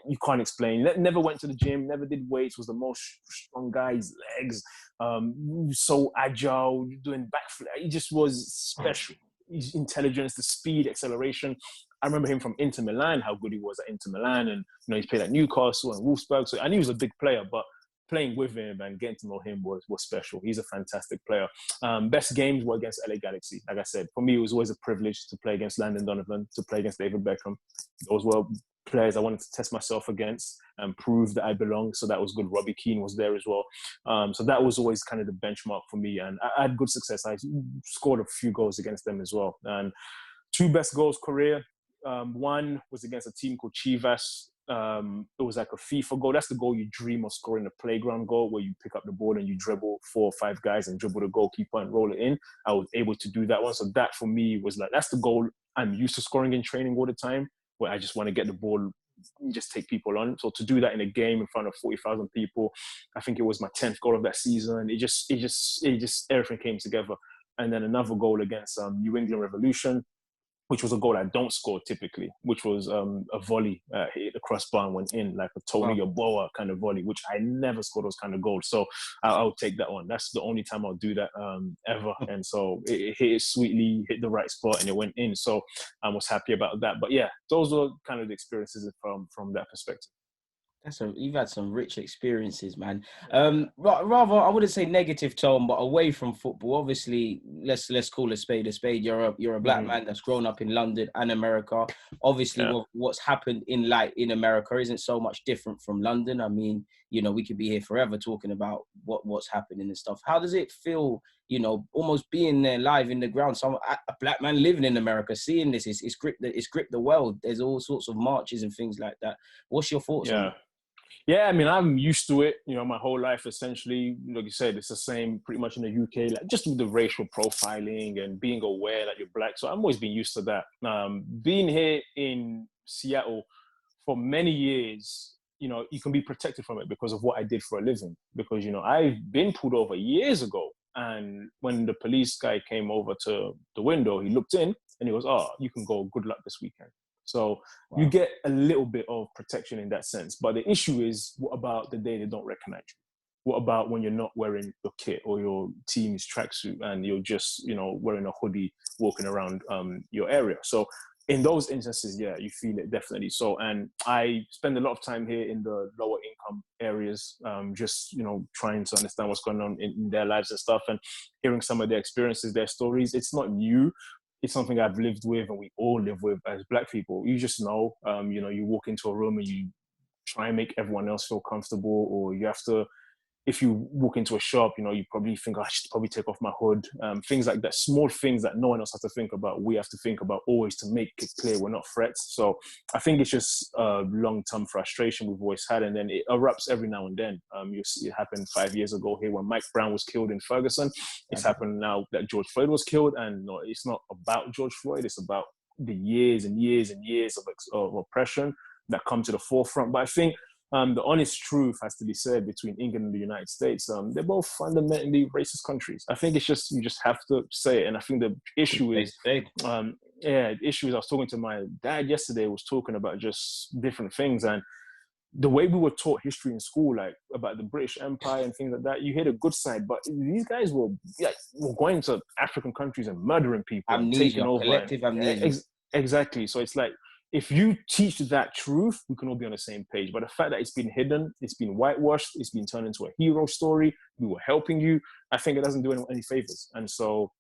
you can't explain. Never went to the gym, never did weights, was the most strong guy, his legs, so agile, doing backflip. He just was special. His intelligence, the speed, acceleration. I remember him from Inter Milan, how good he was at Inter Milan. And, he's played at Newcastle and Wolfsburg. So I knew he was a big player, but playing with him and getting to know him was special. He's a fantastic player. Best games were against LA Galaxy. Like I said, for me, it was always a privilege to play against Landon Donovan, to play against David Beckham. Those were players I wanted to test myself against and prove that I belong. So that was good. Robbie Keane was there as well. So that was always kind of the benchmark for me. And I had good success. I scored a few goals against them as well. And 2 best goals career. One was against a team called Chivas. It was like a FIFA goal. That's the goal you dream of scoring, a playground goal where you pick up the ball and you dribble 4 or 5 guys and dribble the goalkeeper and roll it in. I was able to do that one. So that for me was like, that's the goal I'm used to scoring in training all the time, where I just want to get the ball, just take people on. So to do that in a game in front of 40,000 people, I think it was my 10th goal of that season. It just everything came together. And then another goal against New England Revolution, which was a goal I don't score typically, which was a volley, hit the crossbar and went in, like a Tony Yeboah kind of volley, which I never score those kind of goals. So I'll take that one. That's the only time I'll do that ever. And so it hit it sweetly, hit the right spot, and it went in. So I was happy about that. But yeah, those were kind of the experiences from that perspective. You've had some rich experiences, man. Rather, I wouldn't say negative tone, but away from football. Obviously, let's call a spade a spade. You're a black man that's grown up in London and America. Obviously, what's happened in America isn't so much different from London. I mean, we could be here forever talking about what's happening and stuff. How does it feel? Almost being there live in the ground. A black man living in America, seeing this, it's gripped the world. There's all sorts of marches and things like that. What's your thoughts on it? Yeah, I mean, I'm used to it, my whole life, essentially. Like you said, it's the same pretty much in the UK, like just with the racial profiling and being aware that you're black. So I've always been used to that. Being here in Seattle for many years, you can be protected from it because of what I did for a living. Because, I've been pulled over years ago. And when the police guy came over to the window, he looked in and he goes, "Oh, you can go. Good luck this weekend." So you get a little bit of protection in that sense. But the issue is, what about the day they don't recognize you? What about when you're not wearing your kit or your team's tracksuit and you're just, wearing a hoodie, walking around your area? So in those instances, yeah, you feel it definitely. So, and I spend a lot of time here in the lower income areas, just, trying to understand what's going on in their lives and stuff, and hearing some of their experiences, their stories. It's not new. It's something I've lived with and we all live with as black people. You just know, you walk into a room and you try and make everyone else feel comfortable, or you have to, if you walk into a shop, you probably think, I should probably take off my hood. Things like that, small things that no one else has to think about. We have to think about always to make it clear we're not threats. So I think it's just a long-term frustration we've always had. And then it erupts every now and then. You see it happened 5 years ago here when Mike Brown was killed in Ferguson. It's happened now that George Floyd was killed. And no, it's not about George Floyd. It's about the years and years and years of oppression that come to the forefront. But I think the honest truth has to be said between England and the United States. They're both fundamentally racist countries. I think you just have to say it. And I think the issue is, the issue is I was talking to my dad yesterday, was talking about just different things. And the way we were taught history in school, like about the British Empire and things like that, you hear the good side, but these guys were going to African countries and murdering people, amnesia, and taking over. Collective amnesia. Exactly. So it's like, if you teach that truth, we can all be on the same page. But the fact that it's been hidden, it's been whitewashed, it's been turned into a hero story, we were helping you, I think it doesn't do anyone any favors. And so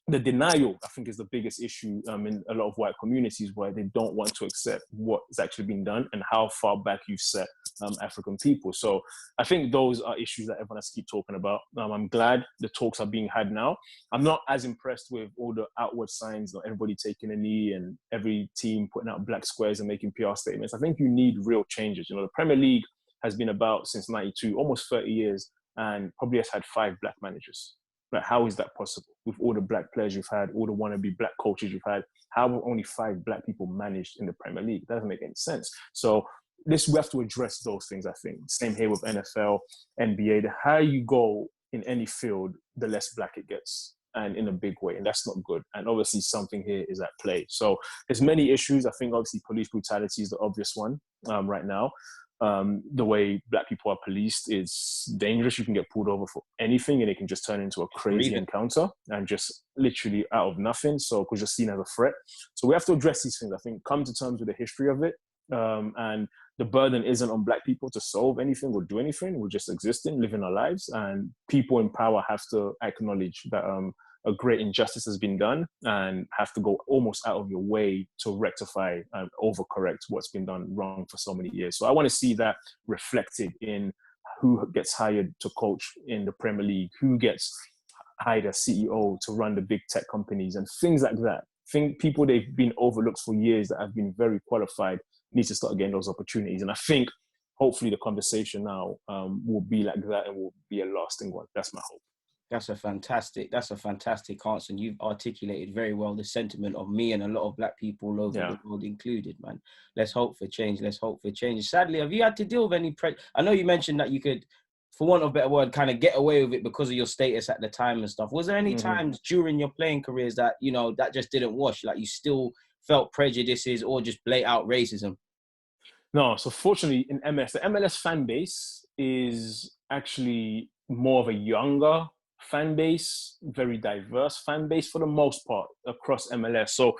the denial, I think, is the biggest issue in a lot of white communities, where they don't want to accept what is actually being done and how far back you've set African people. So I think those are issues that everyone has to keep talking about. I'm glad the talks are being had now. I'm not as impressed with all the outward signs, everybody taking a knee and every team putting out black squares and making PR statements. I think you need real changes. The Premier League has been about since '92, almost 30 years, and probably has had 5 black managers. Like, how is that possible? With all the black players you've had, all the wannabe black coaches you've had, how have only 5 black people managed in the Premier League? It doesn't make any sense. So we have to address those things, I think. Same here with NFL, NBA. The higher you go in any field, the less black it gets, and in a big way. And that's not good. And obviously something here is at play. So there's many issues. I think obviously police brutality is the obvious one right now. The way black people are policed is dangerous. You can get pulled over for anything and it can just turn into a crazy encounter and just literally out of nothing. So because you're seen as a threat. So we have to address these things, I think, come to terms with the history of it. And the burden isn't on black people to solve anything or do anything. We're just existing, living our lives, and people in power have to acknowledge that a great injustice has been done and have to go almost out of your way to rectify and overcorrect what's been done wrong for so many years. So I want to see that reflected in who gets hired to coach in the Premier League, who gets hired as CEO to run the big tech companies and things like that. Think people they've been overlooked for years that have been very qualified need to start getting those opportunities. And I think hopefully the conversation now will be like that and will be a lasting one. That's my hope. That's a fantastic answer. And you've articulated very well the sentiment of me and a lot of black people all over the world included, man. Let's hope for change. Sadly, have you had to deal with any I know you mentioned that you could, for want of a better word, kind of get away with it because of your status at the time and stuff. Was there any times during your playing careers that, you know, that just didn't wash? Like you still felt prejudices or just blatant out racism? No, so fortunately in MLS, the MLS fan base is actually more of a younger fan base, very diverse fan base for the most part across MLS. So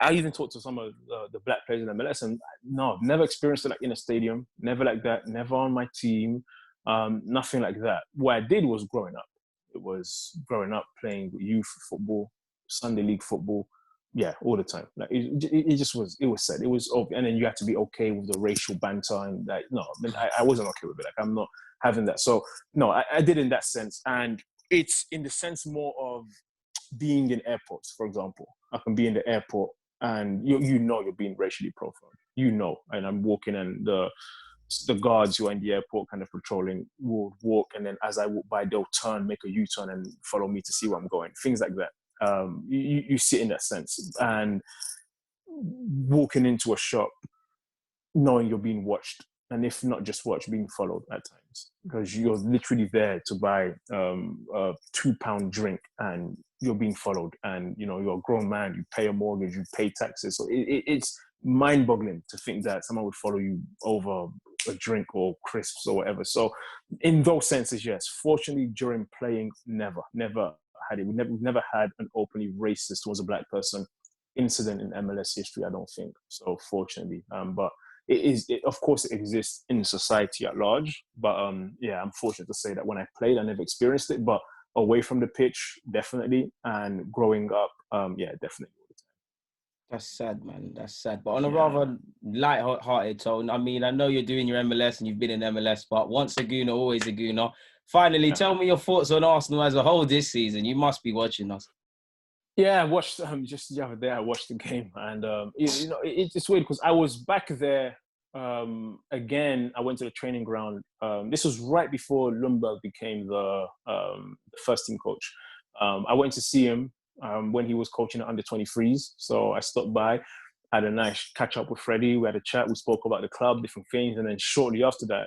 I even talked to some of the black players in MLS and no, never experienced it like in a stadium, never like that, never on my team, nothing like that. What I did was growing up. It was growing up playing youth football, Sunday league football, yeah, all the time. Like it just was. It was said. It was, and then you had to be okay with the racial banter and that. No, I wasn't okay with it. Like I'm not having that. So no, I did in that sense, and it's in the sense more of being in airports, for example. I can be in the airport and you know you're being racially profiled. You know, and I'm walking and the guards who are in the airport kind of patrolling will walk, and then as I walk by, they'll turn, make a U-turn and follow me to see where I'm going. Things like that. You sit in that sense, and walking into a shop knowing you're being watched, and if not just watched, being followed at times, because you're literally there to buy a £2 drink and you're being followed, and you know you're a grown man, you pay a mortgage, you pay taxes. So it's mind-boggling to think that someone would follow you over a drink or crisps or whatever. So in those senses, yes. Fortunately, during playing, never had it. We've never had an openly racist towards a black person incident in MLS history, I don't think. So fortunately, but of course it exists in society at large. But yeah, I'm fortunate to say that when I played, I never experienced it. But away from the pitch, definitely, and growing up, yeah, definitely. That's sad, man. That's sad. But on a rather light-hearted tone, I mean, I know you're doing your MLS and you've been in MLS, but once a Gooner, always a Gooner. Finally, tell me your thoughts on Arsenal as a whole this season. You must be watching us. Yeah, I watched just the other day. I watched the game, and you know, it's weird because I was back there again. I went to the training ground. This was right before Lundberg became the first team coach. I went to see him when he was coaching at under 23s. So I stopped by, had a nice catch up with Freddie. We had a chat. We spoke about the club, different things, and then shortly after that,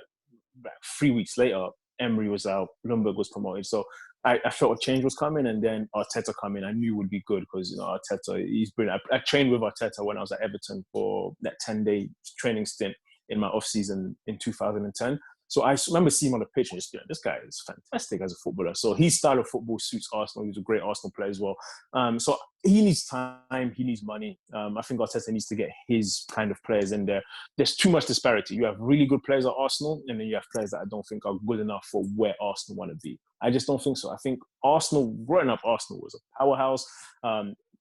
about 3 weeks later, Emery was out, Lundberg was promoted. So I felt a change was coming, and then Arteta coming. I knew would be good because, you know, Arteta, he's brilliant. I trained with Arteta when I was at Everton for that 10-day training stint in my off-season in 2010. So I remember seeing him on the pitch and just being like, this guy is fantastic as a footballer. So his style of football suits Arsenal. He's a great Arsenal player as well. So he needs time. He needs money. I think Arteta needs to get his kind of players in there. There's too much disparity. You have really good players at Arsenal, and then you have players that I don't think are good enough for where Arsenal want to be. I just don't think so. I think Arsenal, growing up, Arsenal was a powerhouse.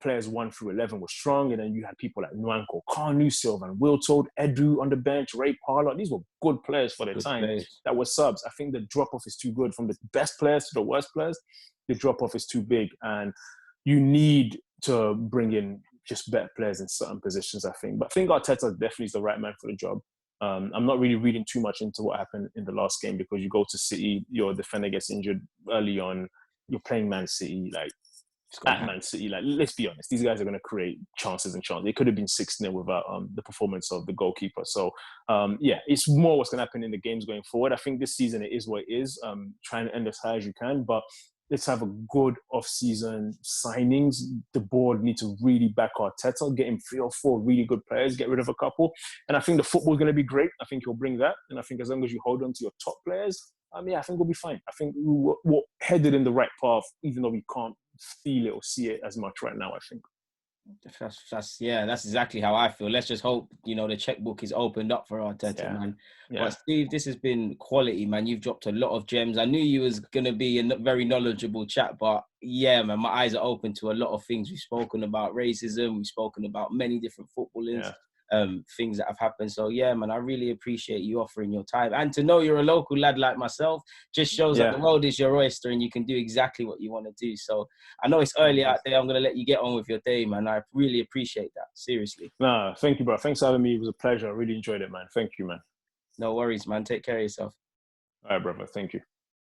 Players 1 through 11 were strong, and then you had people like Nwankwo, Kanu, Sylvan, Wiltord, Edu on the bench, Ray Parlour. These were good players for their time. That were subs. I think the drop-off is too good. From the best players to the worst players, the drop-off is too big, and you need to bring in just better players in certain positions, I think. But I think Arteta definitely is the right man for the job. I'm not really reading too much into what happened in the last game, because you go to City, your defender gets injured early on, you're playing Man City, like, It's gonna at happen. Man City, like, let's be honest, these guys are going to create chances and chances. It could have been 6-0 without the performance of the goalkeeper. So, yeah, it's more what's going to happen in the games going forward. I think this season it is what it is. Trying to end as high as you can, but let's have a good off-season signings. The board need to really back Arteta, get him 3 or 4 really good players, get rid of a couple. And I think the football is going to be great. I think he'll bring that. And I think as long as you hold on to your top players, yeah, I think we'll be fine. I think we're headed in the right path, even though we can't feel it or see it as much right now, I think. That's exactly how I feel. Let's just hope, the checkbook is opened up for Arteta, man. Yeah. But Steve, this has been quality, man. You've dropped a lot of gems. I knew you was going to be a very knowledgeable chat, but yeah, man, my eyes are open to a lot of things. We've spoken about racism. We've spoken about many different footballers. Things that have happened. So yeah, man, I really appreciate you offering your time, and to know you're a local lad like myself just shows that the world is your oyster and you can do exactly what you want to do. So I know it's early out there. I'm going to let you get on with your day, man. I really appreciate that. Seriously. Nah, thank you, bro. Thanks for having me. It was a pleasure. I really enjoyed it, man. Thank you, man. No worries, man. Take care of yourself. All right, brother. Thank you.